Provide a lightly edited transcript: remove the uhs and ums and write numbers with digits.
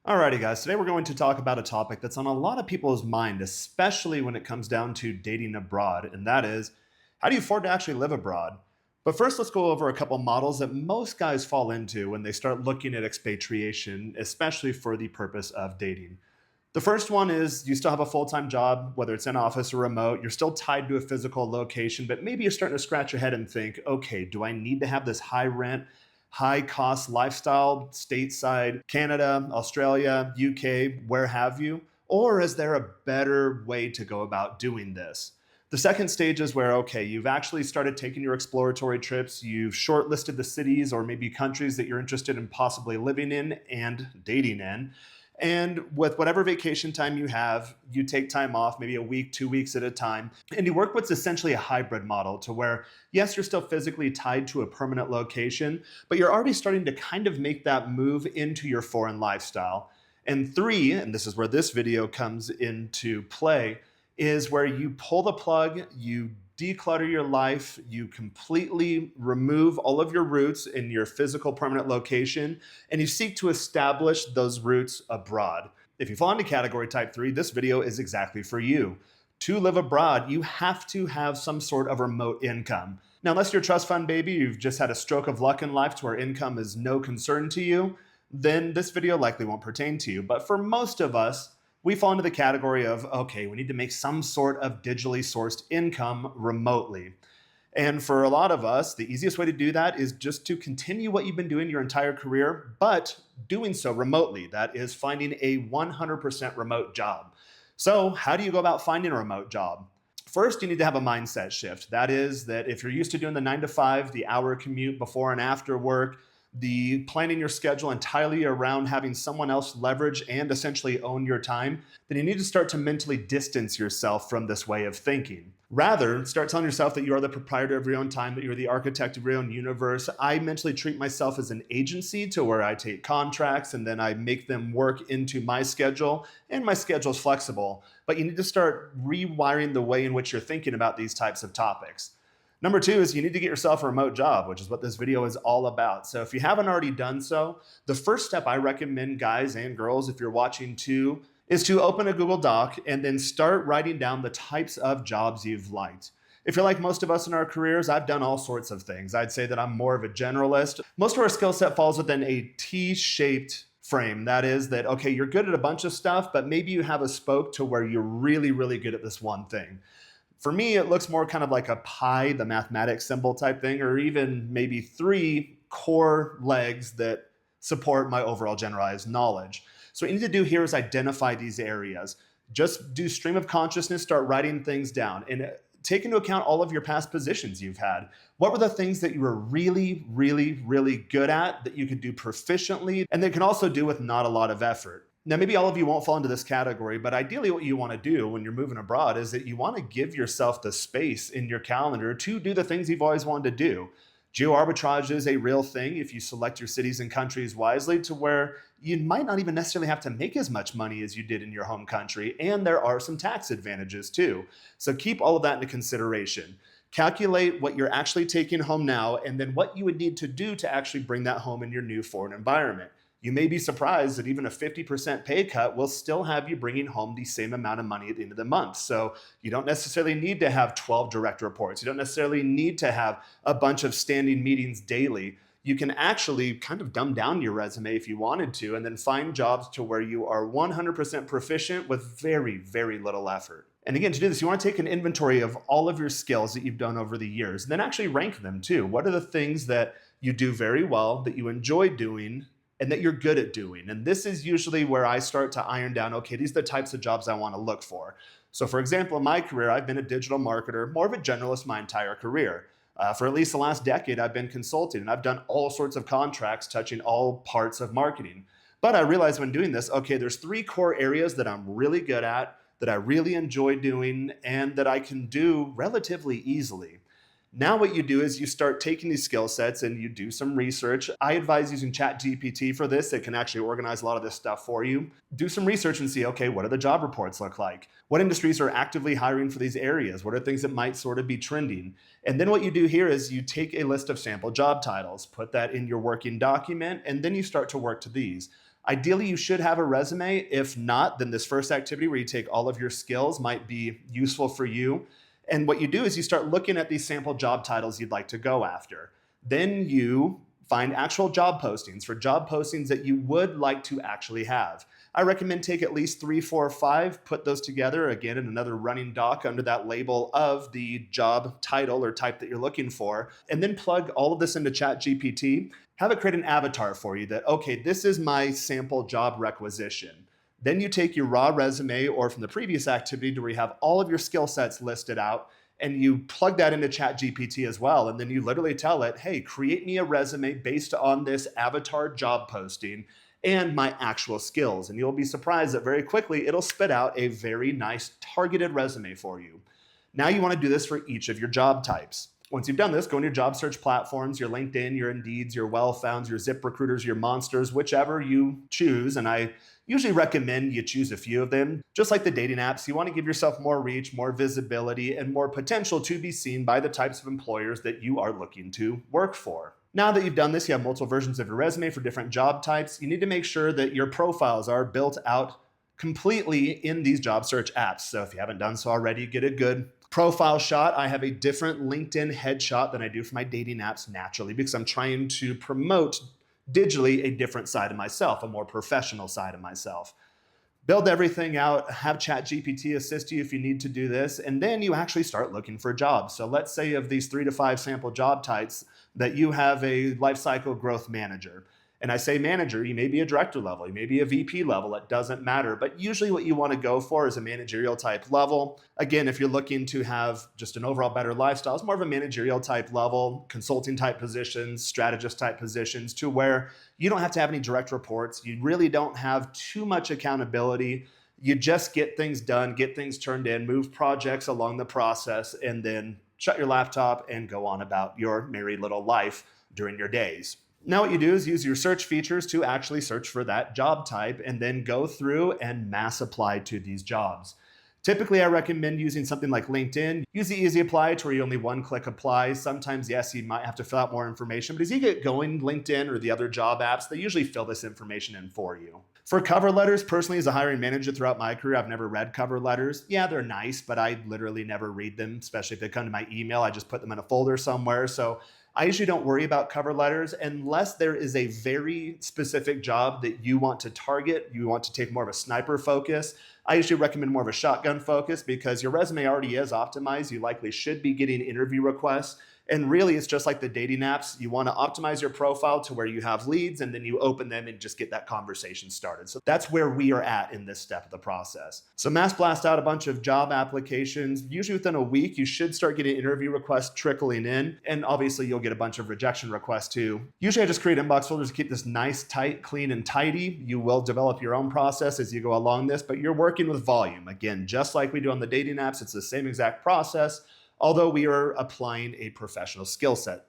Alrighty, guys. Today we're going to talk about a topic that's on a lot of people's mind, especially when it comes down to dating abroad, and that is how do you afford to actually live abroad? But first, let's go over a couple models that most guys fall into when they start looking at expatriation, especially for the purpose of dating. The first one is you still have a full time job, whether it's in office or remote. You're still tied to a physical location, but maybe you're starting to scratch your head and think, okay, do I need to have this high rent, high cost lifestyle stateside, Canada, Australia, UK, where have you? Or is there a better way to go about doing this? The second stage is where, okay, you've actually started taking your exploratory trips, you've shortlisted the cities or maybe countries that you're interested in possibly living in and dating in. And with whatever vacation time you have, you take time off, maybe a week, 2 weeks at a time, and you work what's essentially a hybrid model to where, yes, you're still physically tied to a permanent location, but you're already starting to kind of make that move into your foreign lifestyle. And three, and this is where this video comes into play, is where you pull the plug, you declutter your life, you completely remove all of your roots in your physical permanent location, and you seek to establish those roots abroad. If you fall into category type 3, this video is exactly for you. To live abroad, you have to have some sort of remote income. Now, unless you're a trust fund baby, you've just had a stroke of luck in life to where income is no concern to you, then this video likely won't pertain to you. But for most of us, we fall into the category of, okay, we need to make some sort of digitally sourced income remotely. And for a lot of us, the easiest way to do that is just to continue what you've been doing your entire career, but doing so remotely. That is finding a 100% remote job. So, how do you go about finding a remote job? First, you need to have a mindset shift. That is, that if you're used to doing the 9 to 5, the hour commute before and after work, the planning your schedule entirely around having someone else leverage and essentially own your time, then you need to start to mentally distance yourself from this way of thinking. Rather, start telling yourself that you are the proprietor of your own time, that you're the architect of your own universe. I mentally treat myself as an agency to where I take contracts and then I make them work into my schedule, and my schedule is flexible. But you need to start rewiring the way in which you're thinking about these types of topics. Number two is you need to get yourself a remote job, which is what this video is all about. So if you haven't already done so, the first step I recommend guys and girls, if you're watching too, is to open a Google Doc and then start writing down the types of jobs you've liked. If you're like most of us in our careers, I've done all sorts of things. I'd say that I'm more of a generalist. Most of our skill set falls within a T-shaped frame. That is that, okay, you're good at a bunch of stuff, but maybe you have a spoke to where you're really, really good at this one thing. For me, it looks more kind of like a pie, the mathematics symbol type thing, or even maybe three core legs that support my overall generalized knowledge. So what you need to do here is identify these areas. Just do stream of consciousness, start writing things down, and take into account all of your past positions you've had. What were the things that you were really, really, really good at that you could do proficiently and that can also do with not a lot of effort? Now, maybe all of you won't fall into this category, but ideally what you want to do when you're moving abroad is that you want to give yourself the space in your calendar to do the things you've always wanted to do. Geo arbitrage is a real thing if you select your cities and countries wisely to where you might not even necessarily have to make as much money as you did in your home country, and there are some tax advantages too. So keep all of that into consideration. Calculate what you're actually taking home now and then what you would need to do to actually bring that home in your new foreign environment. You may be surprised that even a 50% pay cut will still have you bringing home the same amount of money at the end of the month. So you don't necessarily need to have 12 direct reports. You don't necessarily need to have a bunch of standing meetings daily. You can actually kind of dumb down your resume if you wanted to, and then find jobs to where you are 100% proficient with very, very little effort. And again, to do this, you want to take an inventory of all of your skills that you've done over the years, and then actually rank them too. What are the things that you do very well, that you enjoy doing, and that you're good at doing? And this is usually where I start to iron down, okay, these are the types of jobs I want to look for. So for example, in my career, I've been a digital marketer, more of a generalist my entire career. For at least the last decade, I've been consulting and I've done all sorts of contracts touching all parts of marketing. But I realized when doing this, okay, there's three core areas that I'm really good at, that I really enjoy doing, and that I can do relatively easily. Now what you do is you start taking these skill sets and you do some research. I advise using ChatGPT for this. It can actually organize a lot of this stuff for you. Do some research and see, okay, what do the job reports look like? What industries are actively hiring for these areas? What are things that might sort of be trending? And then what you do here is you take a list of sample job titles, put that in your working document, and then you start to work to these. Ideally, you should have a resume. If not, then this first activity where you take all of your skills might be useful for you. And what you do is you start looking at these sample job titles you'd like to go after. Then you find actual job postings for job postings that you would like to actually have. I recommend take at least three, four, five, put those together again in another running doc under that label of the job title or type that you're looking for, and then plug all of this into ChatGPT. Have it create an avatar for you that, okay, this is my sample job requisition. Then you take your raw resume or from the previous activity to where you have all of your skill sets listed out and you plug that into ChatGPT as well. And then you literally tell it, hey, create me a resume based on this avatar job posting and my actual skills. And you'll be surprised that very quickly it'll spit out a very nice targeted resume for you. Now you want to do this for each of your job types. Once you've done this, go into your job search platforms, your LinkedIn, your Indeeds, your Wellfounds, your ZipRecruiters, your Monsters, whichever you choose. And I usually recommend you choose a few of them. Just like the dating apps, you want to give yourself more reach, more visibility, and more potential to be seen by the types of employers that you are looking to work for. Now that you've done this, you have multiple versions of your resume for different job types. You need to make sure that your profiles are built out completely in these job search apps. So if you haven't done so already, get a good profile shot. I have a different LinkedIn headshot than I do for my dating apps naturally because I'm trying to promote digitally a different side of myself, a more professional side of myself. Build everything out, have ChatGPT assist you if you need to do this, and then you actually start looking for jobs. So let's say of these 3 to 5 sample job types that you have a lifecycle growth manager. And I say manager, you may be a director level, you may be a VP level, it doesn't matter. But usually what you want to go for is a managerial type level. Again, if you're looking to have just an overall better lifestyle, it's more of a managerial type level, consulting type positions, strategist type positions, to where you don't have to have any direct reports. You really don't have too much accountability. You just get things done, get things turned in, move projects along the process, and then shut your laptop and go on about your merry little life during your days. Now what you do is use your search features to actually search for that job type and then go through and mass apply to these jobs. Typically, I recommend using something like LinkedIn. Use the easy apply to where you only one click apply. Sometimes, yes, you might have to fill out more information, but as you get going, LinkedIn or the other job apps, they usually fill this information in for you. For cover letters, personally, as a hiring manager throughout my career, I've never read cover letters. Yeah, they're nice, but I literally never read them, especially if they come to my email. I just put them in a folder somewhere. So I usually don't worry about cover letters unless there is a very specific job that you want to target. You want to take more of a sniper focus. I usually recommend more of a shotgun focus because your resume already is optimized. You likely should be getting interview requests. And really, it's just like the dating apps. You want to optimize your profile to where you have leads and then you open them and just get that conversation started. So that's where we are at in this step of the process. So mass blast out a bunch of job applications. Usually within a week, you should start getting interview requests trickling in. And obviously, you'll get a bunch of rejection requests too. Usually, I just create inbox folders to keep this nice, tight, clean, and tidy. You will develop your own process as you go along this, but you're working with volume. Again, just like we do on the dating apps, it's the same exact process, although we are applying a professional skill set.